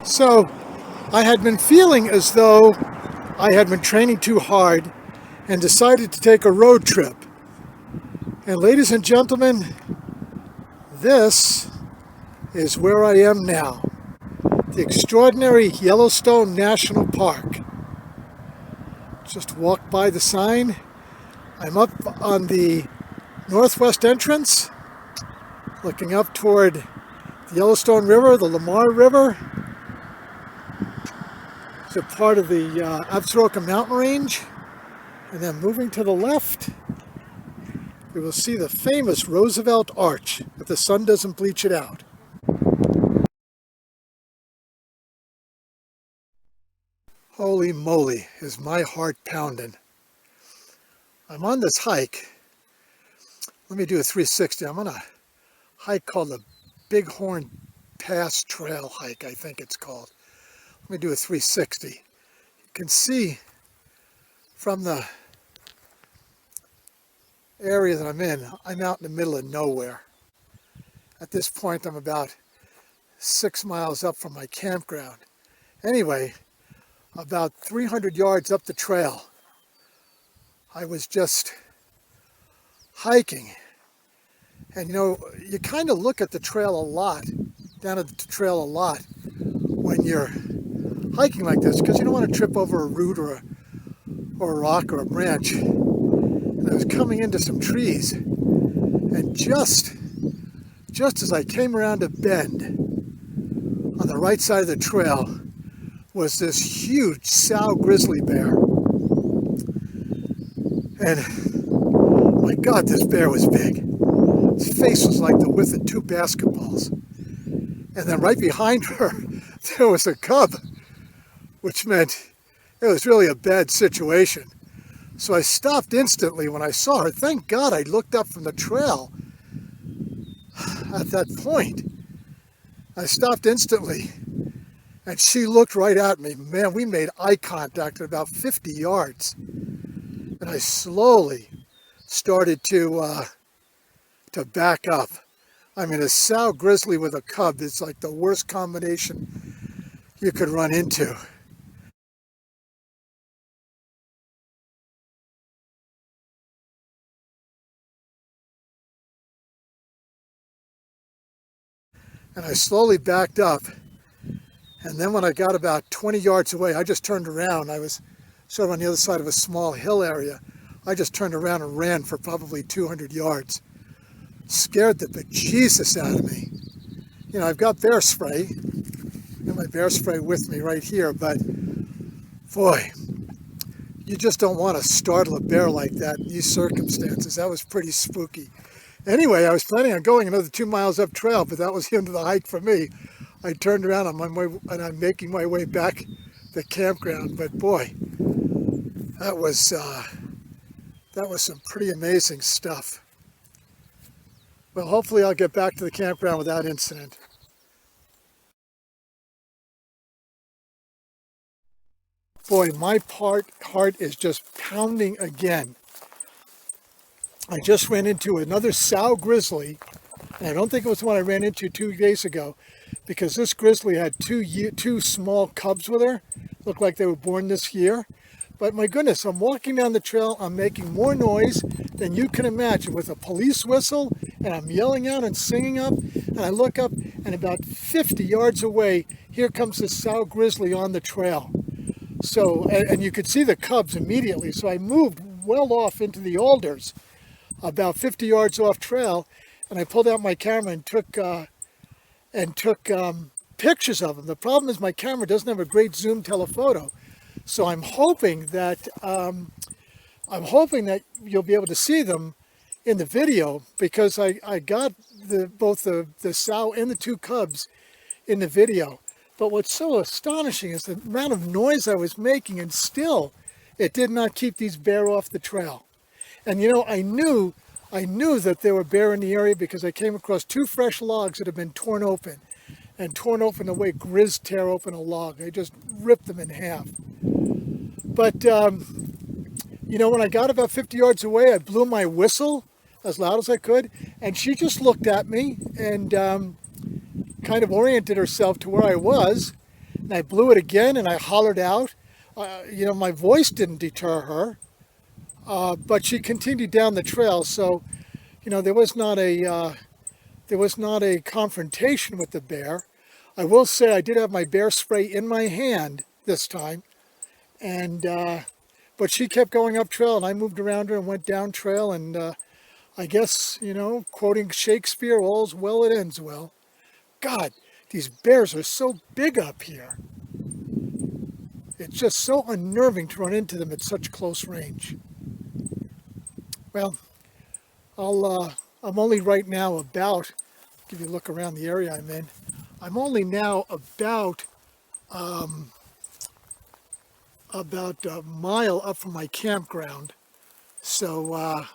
So I had been feeling as though I had been training too hard and decided to take a road trip. And ladies and gentlemen, this is where I am now. The extraordinary Yellowstone National Park. Just walked by the sign. I'm up on the northwest entrance, looking up toward the Yellowstone River, the Lamar River. It's a part of the Absaroka mountain range. And then moving to the left, we will see the famous Roosevelt Arch if the sun doesn't bleach it out. Holy moly, is my heart pounding. I'm on this hike. Let me do a 360. I'm on a hike called the Bighorn Pass Trail hike, I think it's called. Let me do a 360. You can see from the area that I'm out in the middle of nowhere. At this point, I'm about 6 miles up from my campground. Anyway, about 300 yards up the trail, I was just hiking. And you know, you kind of look at the trail a lot, down at the trail a lot, when you're hiking like this, because you don't want to trip over a root or a rock or a branch. And I was coming into some trees, and just as I came around a bend on the right side of the trail was this huge sow grizzly bear. And my God, this bear was big. His face was like the width of 2 basketballs. And then right behind her, there was a cub, which meant it was really a bad situation. So I stopped instantly when I saw her. Thank God I looked up from the trail at that point. I stopped instantly, and she looked right at me. Man, we made eye contact at about 50 yards. And I slowly started to back up. I mean, a sow grizzly with a cub is like the worst combination you could run into. And I slowly backed up. And then when I got about 20 yards away, I just turned around. I was sort of on the other side of a small hill area. I just turned around and ran for probably 200 yards. Scared the bejesus out of me. You know, I've got bear spray. I've got my bear spray with me right here, but boy, you just don't want to startle a bear like that in these circumstances. That was pretty spooky. Anyway, I was planning on going another 2 miles up trail, but that was the end of the hike for me. I turned around on my way, and I'm making my way back to the campground. But boy, that was some pretty amazing stuff. Well, hopefully I'll get back to the campground without incident. Boy, my heart is just pounding again. I just ran into another sow grizzly, and I don't think it was the one I ran into 2 days ago, because this grizzly had two small cubs with her. Looked like they were born this year. But my goodness, I'm walking down the trail, I'm making more noise than you can imagine with a police whistle, and I'm yelling out and singing up, and I look up, and about 50 yards away, here comes the sow grizzly on the trail. So, and you could see the cubs immediately, so I moved well off into the alders, about 50 yards off trail, and I pulled out my camera and took pictures of them. The problem is my camera doesn't have a great zoom telephoto, so I'm hoping that you'll be able to see them in the video, because I got both the sow and the 2 cubs in the video. But what's so astonishing is the amount of noise I was making, and still it did not keep these bear off the trail. And you know, I knew that there were bear in the area because I came across 2 fresh logs that had been torn open the way grizz tear open a log. I just ripped them in half. But you know, when I got about 50 yards away, I blew my whistle as loud as I could, and she just looked at me and kind of oriented herself to where I was, and I blew it again, and I hollered out. My voice didn't deter her, but she continued down the trail. So, there was not a confrontation with the bear. I will say I did have my bear spray in my hand this time, and but she kept going up trail, and I moved around her and went down trail, and I guess, quoting Shakespeare, all's well that ends well. God, these bears are so big up here. It's just so unnerving to run into them at such close range. Well, I'm only right now give you a look around the area I'm in. I'm only now about a mile up from my campground, so I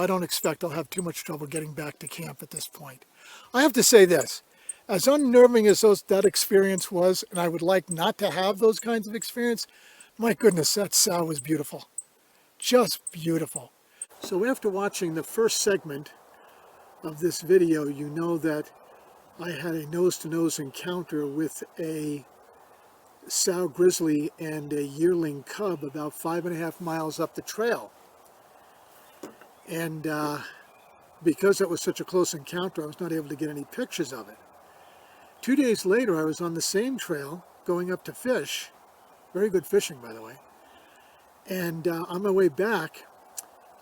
don't expect I'll have too much trouble getting back to camp at this point. I have to say this, as unnerving as that experience was, and I would like not to have those kinds of experience, my goodness, that sow was beautiful. Just beautiful. So after watching the first segment of this video, you know that I had a nose-to-nose encounter with a sow grizzly and a yearling cub about 5.5 miles up the trail. And because it was such a close encounter, I was not able to get any pictures of it. 2 days later, I was on the same trail going up to fish. Very good fishing, by the way. And on my way back,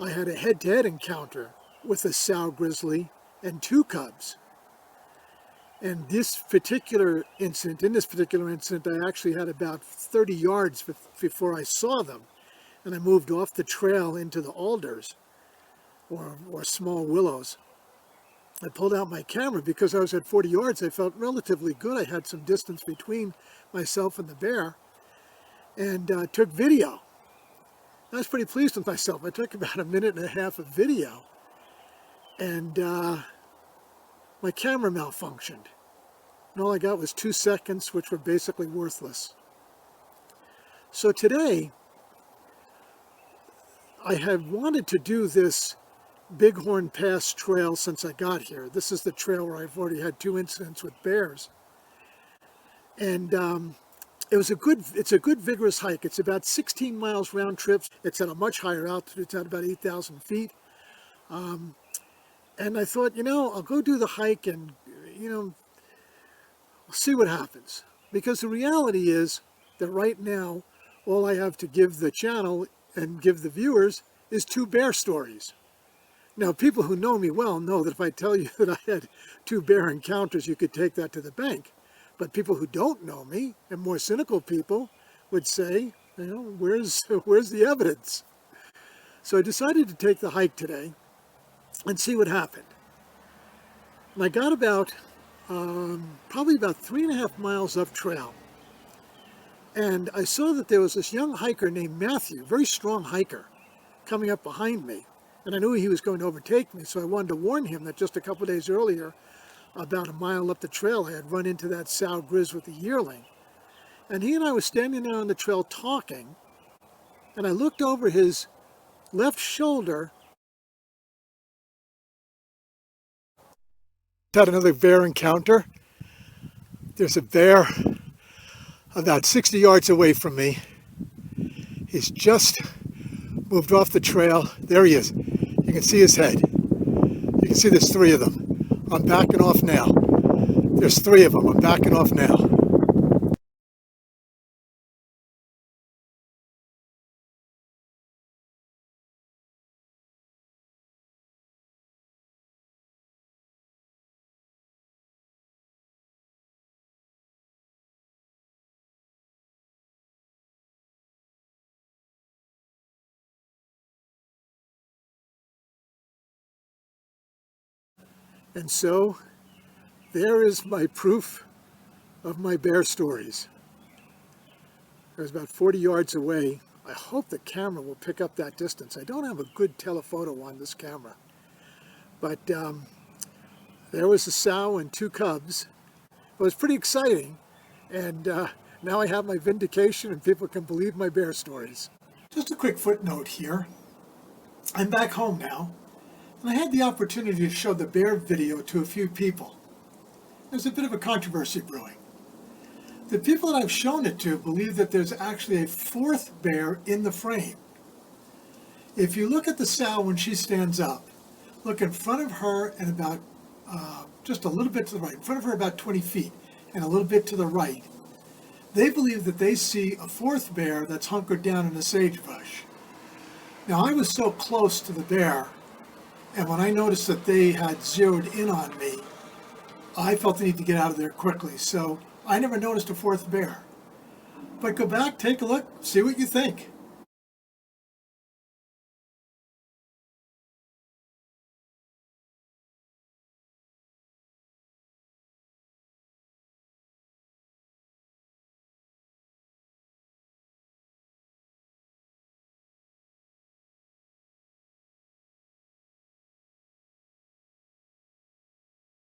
I had a head-to-head encounter with a sow grizzly and 2 cubs. And in this particular incident, I actually had about 30 yards before I saw them. And I moved off the trail into the alders, or small willows. I pulled out my camera because I was at 40 yards. I felt relatively good. I had some distance between myself and the bear, and took video. I was pretty pleased with myself. I took about 1.5 minutes of video, and my camera malfunctioned. And all I got was 2 seconds, which were basically worthless. So today, I had wanted to do this Bighorn Pass trail since I got here. This is the trail where I've already had 2 incidents with bears. And it's a good vigorous hike. It's about 16 miles round trip. It's at a much higher altitude. It's at about 8,000 feet. And I thought, I'll go do the hike and, we'll see what happens. Because the reality is that right now, all I have to give the channel and give the viewers is 2 bear stories. Now, people who know me well know that if I tell you that I had 2 bear encounters, you could take that to the bank. But people who don't know me, and more cynical people, would say, where's the evidence? So I decided to take the hike today and see what happened. And I got probably about 3.5 miles up trail. And I saw that there was this young hiker named Matthew, very strong hiker, coming up behind me. And I knew he was going to overtake me, so I wanted to warn him that just a couple of days earlier, about a mile up the trail, I had run into that sow grizz with a yearling. And he and I were standing there on the trail talking, and I looked over his left shoulder. Had another bear encounter. There's a bear about 60 yards away from me. He's just moved off the trail. There he is. You can see his head. You can see there's 3 of them. I'm backing off now. There's 3 of them. I'm backing off now. And so, there is my proof of my bear stories. I was about 40 yards away. I hope the camera will pick up that distance. I don't have a good telephoto on this camera. But there was a sow and 2 cubs. It was pretty exciting. And now I have my vindication and people can believe my bear stories. Just a quick footnote here. I'm back home now. And I had the opportunity to show the bear video to a few people. There's a bit of a controversy brewing. The people that I've shown it to believe that there's actually a fourth bear in the frame. If you look at the sow when she stands up, look in front of her and about just a little bit to the right, in front of her about 20 feet and a little bit to the right, they believe that they see a fourth bear that's hunkered down in the sagebrush. Now I was so close to the bear, and when I noticed that they had zeroed in on me, I felt the need to get out of there quickly, so I never noticed a fourth bear. But go back, take a look, see what you think.